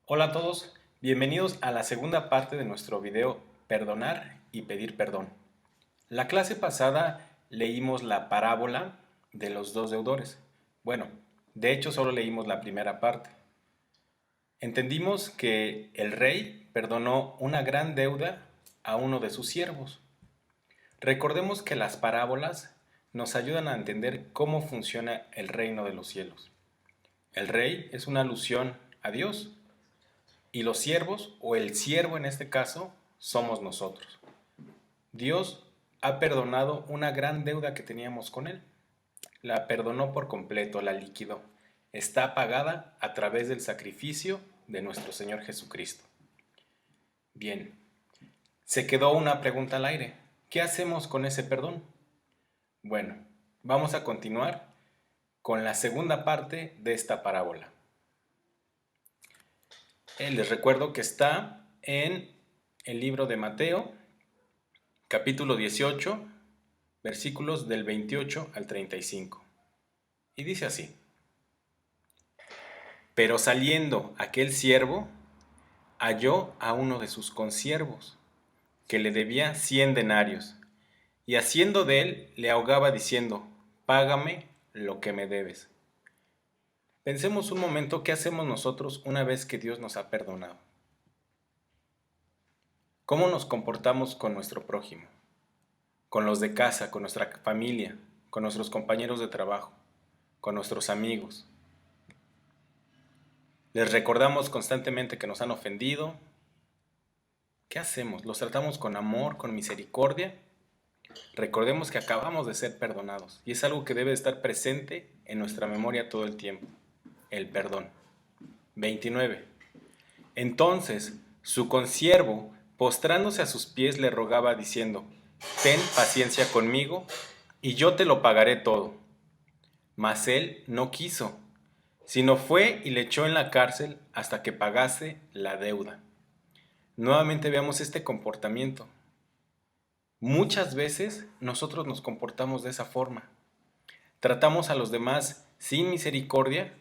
Hola a todos, bienvenidos a la segunda parte de nuestro video Perdonar y pedir perdón. La clase pasada leímos la parábola de los dos deudores. Bueno, de hecho solo leímos la primera parte. Entendimos que el rey perdonó una gran deuda a uno de sus siervos. Recordemos que las parábolas nos ayudan a entender cómo funciona el reino de los cielos. El rey es una alusión a Dios. Y los siervos, o el siervo en este caso, somos nosotros. Dios ha perdonado una gran deuda que teníamos con Él. La perdonó por completo, la liquidó. Está pagada a través del sacrificio de nuestro Señor Jesucristo. Bien, se quedó una pregunta al aire. ¿Qué hacemos con ese perdón? Bueno, vamos a continuar con la segunda parte de esta parábola. Les recuerdo que está en el libro de Mateo, capítulo 18, versículos del 28 al 35. Y dice así: Pero saliendo aquel siervo, halló a uno de sus consiervos, que le debía 100 denarios, y haciendo de él, le ahogaba diciendo: Págame lo que me debes. Pensemos un momento qué hacemos nosotros una vez que Dios nos ha perdonado. ¿Cómo nos comportamos con nuestro prójimo? Con los de casa, con nuestra familia, con nuestros compañeros de trabajo, con nuestros amigos. Les recordamos constantemente que nos han ofendido. ¿Qué hacemos? ¿Los tratamos con amor, con misericordia? Recordemos que acabamos de ser perdonados y es algo que debe estar presente en nuestra memoria todo el tiempo. El perdón. 29. Entonces su consiervo, postrándose a sus pies, le rogaba diciendo: Ten paciencia conmigo y yo te lo pagaré todo. Mas él no quiso, sino fue y le echó en la cárcel hasta que pagase la deuda. Nuevamente veamos este comportamiento. Muchas veces nosotros nos comportamos de esa forma. Tratamos a los demás sin misericordia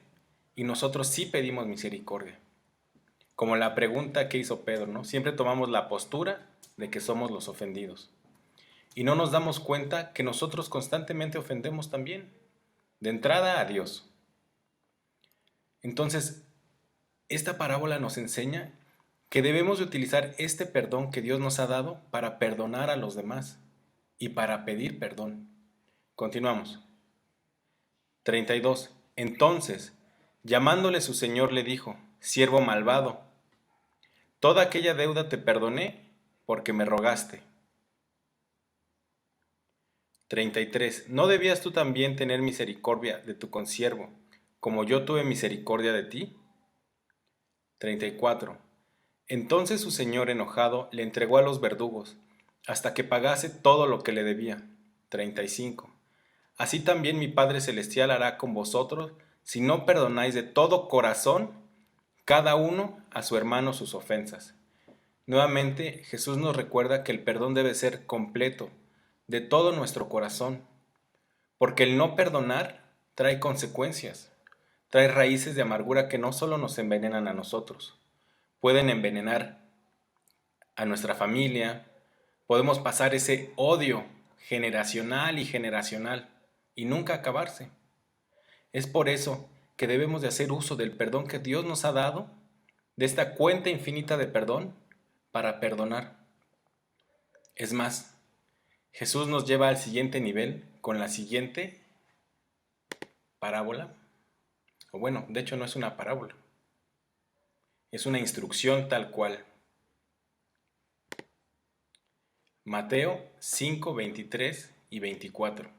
y nosotros sí pedimos misericordia. Como la pregunta que hizo Pedro, ¿no? Siempre tomamos la postura de que somos los ofendidos. Y no nos damos cuenta que nosotros constantemente ofendemos también. De entrada a Dios. Entonces, esta parábola nos enseña que debemos de utilizar este perdón que Dios nos ha dado para perdonar a los demás y para pedir perdón. Continuamos. 32. Entonces, llamándole su señor, le dijo: Siervo malvado, toda aquella deuda te perdoné porque me rogaste. 33. ¿No debías tú también tener misericordia de tu consiervo, como yo tuve misericordia de ti? 34. Entonces su señor enojado le entregó a los verdugos, hasta que pagase todo lo que le debía. 35. Así también mi Padre Celestial hará con vosotros, si no perdonáis de todo corazón, cada uno a su hermano sus ofensas. Nuevamente, Jesús nos recuerda que el perdón debe ser completo, de todo nuestro corazón, porque el no perdonar trae consecuencias, trae raíces de amargura que no solo nos envenenan a nosotros, pueden envenenar a nuestra familia, podemos pasar ese odio generacional y nunca acabarse. Es por eso que debemos de hacer uso del perdón que Dios nos ha dado, de esta cuenta infinita de perdón, para perdonar. Es más, Jesús nos lleva al siguiente nivel con la siguiente parábola. O bueno, de hecho no es una parábola, es una instrucción tal cual. Mateo 5, 23 y 24.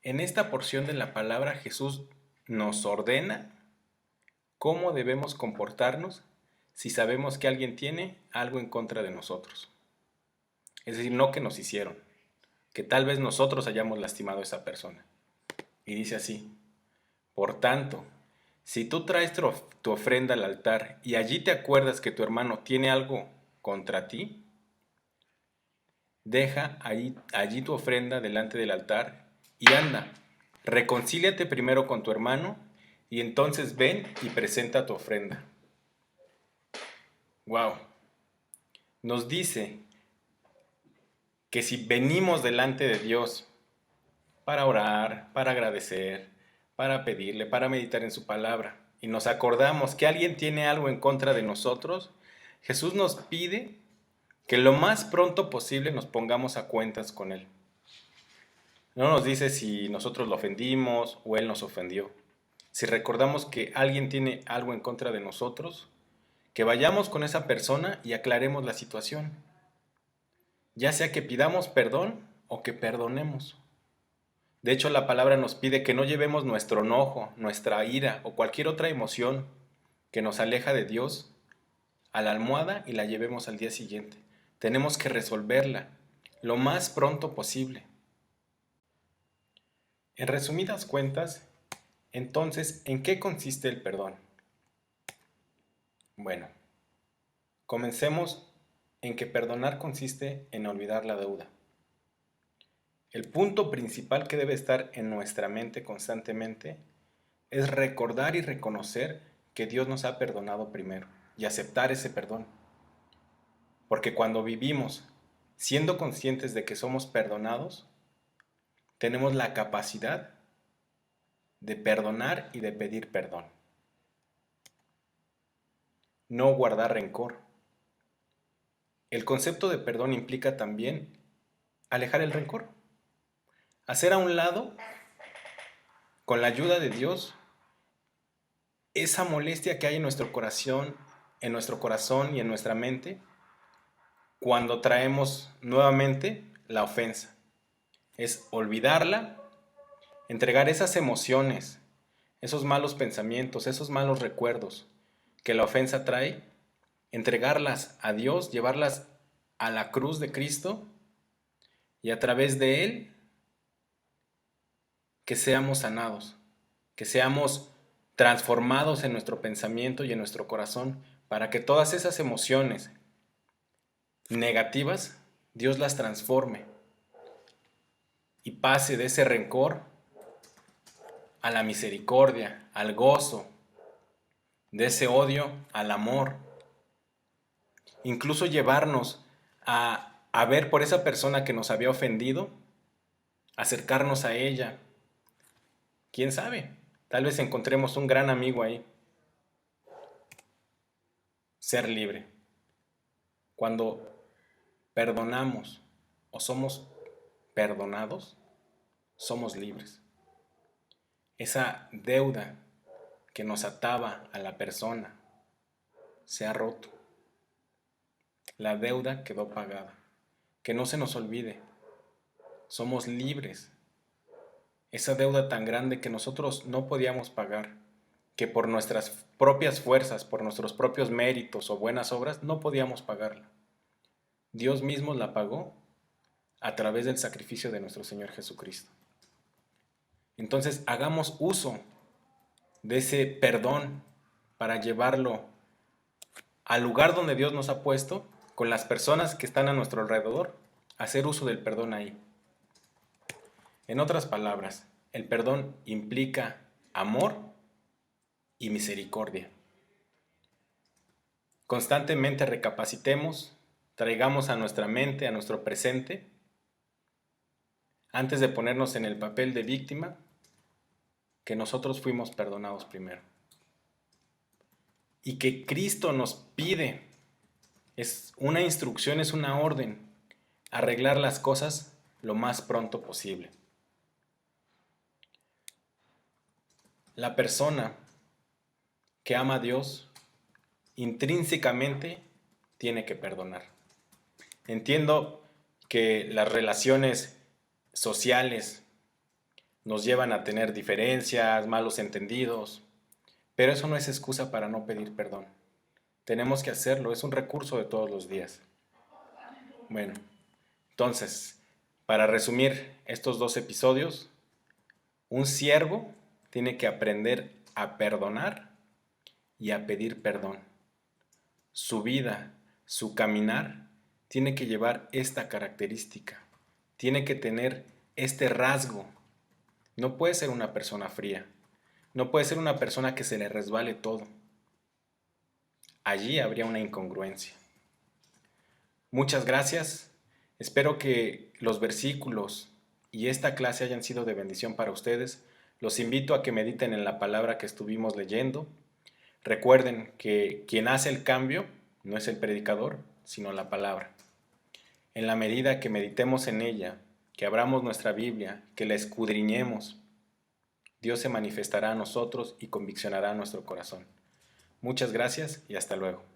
En esta porción de la palabra Jesús nos ordena cómo debemos comportarnos si sabemos que alguien tiene algo en contra de nosotros. Es decir, no que nos hicieron, que tal vez nosotros hayamos lastimado a esa persona. Y dice así: por tanto, si tú traes tu ofrenda al altar y allí te acuerdas que tu hermano tiene algo contra ti, deja allí tu ofrenda delante del altar y anda, reconcíliate primero con tu hermano y entonces ven y presenta tu ofrenda. Wow. Nos dice que si venimos delante de Dios para orar, para agradecer, para pedirle, para meditar en su palabra, y nos acordamos que alguien tiene algo en contra de nosotros, Jesús nos pide que lo más pronto posible nos pongamos a cuentas con Él. No nos dice si nosotros lo ofendimos o Él nos ofendió. Si recordamos que alguien tiene algo en contra de nosotros, que vayamos con esa persona y aclaremos la situación. Ya sea que pidamos perdón o que perdonemos. De hecho, la palabra nos pide que no llevemos nuestro enojo, nuestra ira o cualquier otra emoción que nos aleja de Dios a la almohada y la llevemos al día siguiente. Tenemos que resolverla lo más pronto posible. En resumidas cuentas, entonces, ¿en qué consiste el perdón? Bueno, comencemos en que perdonar consiste en olvidar la deuda. El punto principal que debe estar en nuestra mente constantemente es recordar y reconocer que Dios nos ha perdonado primero y aceptar ese perdón. Porque cuando vivimos siendo conscientes de que somos perdonados, tenemos la capacidad de perdonar y de pedir perdón. No guardar rencor. El concepto de perdón implica también alejar el rencor. Hacer a un lado, con la ayuda de Dios, esa molestia que hay en nuestro corazón y en nuestra mente, cuando traemos nuevamente la ofensa. Es olvidarla, entregar esas emociones, esos malos pensamientos, esos malos recuerdos que la ofensa trae, entregarlas a Dios, llevarlas a la cruz de Cristo y a través de Él que seamos sanados, que seamos transformados en nuestro pensamiento y en nuestro corazón para que todas esas emociones negativas Dios las transforme y pase de ese rencor a la misericordia, al gozo, de ese odio al amor. Incluso llevarnos a ver por esa persona que nos había ofendido, acercarnos a ella. ¿Quién sabe? Tal vez encontremos un gran amigo ahí. Ser libre. Cuando perdonamos o somos perdonados, somos libres. Esa deuda que nos ataba a la persona se ha roto. La deuda quedó pagada. Que no se nos olvide, somos libres. Esa deuda tan grande que nosotros no podíamos pagar, que por nuestras propias fuerzas, por nuestros propios méritos o buenas obras, no podíamos pagarla. Dios mismo la pagó a través del sacrificio de nuestro Señor Jesucristo. Entonces, hagamos uso de ese perdón para llevarlo al lugar donde Dios nos ha puesto, con las personas que están a nuestro alrededor, hacer uso del perdón ahí. En otras palabras, el perdón implica amor y misericordia. Constantemente recapacitemos, traigamos a nuestra mente, a nuestro presente, antes de ponernos en el papel de víctima, que nosotros fuimos perdonados primero. Y que Cristo nos pide, es una instrucción, es una orden, arreglar las cosas lo más pronto posible. La persona que ama a Dios intrínsecamente tiene que perdonar. Entiendo que las relaciones sociales nos llevan a tener diferencias, malos entendidos, pero eso no es excusa para no pedir perdón. Tenemos que hacerlo, es un recurso de todos los días. Bueno, entonces, para resumir estos 2 episodios, un siervo tiene que aprender a perdonar y a pedir perdón. Su vida, su caminar, tiene que llevar esta característica. Tiene que tener este rasgo. No puede ser una persona fría. No puede ser una persona que se le resbale todo. allí habría una incongruencia. Muchas gracias. Espero que los versículos y esta clase hayan sido de bendición para ustedes. Los invito a que mediten en la palabra que estuvimos leyendo. Recuerden que quien hace el cambio no es el predicador, sino la palabra. En la medida que meditemos en ella, que abramos nuestra Biblia, que la escudriñemos, Dios se manifestará a nosotros y conviccionará nuestro corazón. Muchas gracias y hasta luego.